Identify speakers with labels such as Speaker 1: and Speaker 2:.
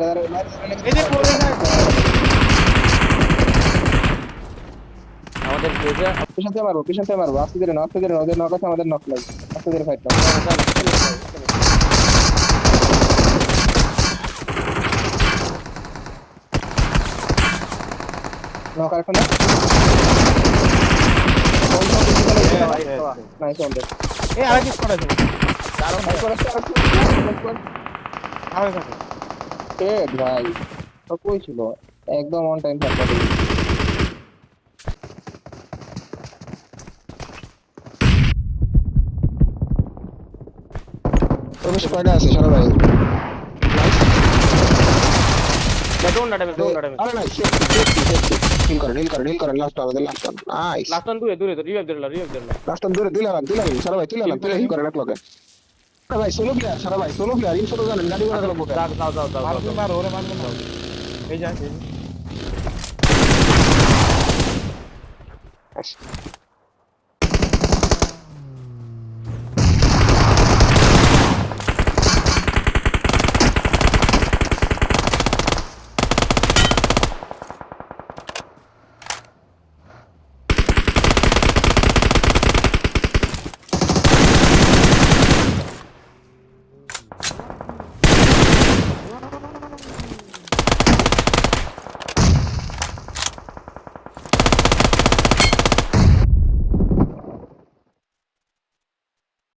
Speaker 1: এই যে পড়ে না
Speaker 2: আমাদের বেজে
Speaker 3: পিছন থেকে মারবো আস্তে ধীরে ওদের নক আছে আমাদের নক নাই আস্তে ধীরে ফাইট করো নক আর না নাইস ওয়ান
Speaker 1: এই আরেক স্কোয়াড আছে আরেক আছে
Speaker 3: ভাই তো কই ছিল একদম অন টাইম ফাইট করে প্রবেশ কয়টা আছে সারা ভাই
Speaker 2: বেডরুম না ড্যামেজ
Speaker 3: আরে নাই নীল করে লাস্ট আমাদের লাস্ট নাইস
Speaker 2: লাস্ট অন দূরে তো রিভাইভ দিলা
Speaker 3: লাস্ট দূরে দিলাম সারা ভাই দিলাম হিল করে রাখলো সারা ভাই সোলো প্লেয়ার ইন সোলো জানেন গাড়ি করে লাগবো
Speaker 1: মারো মারো ওরে মারো না এই যা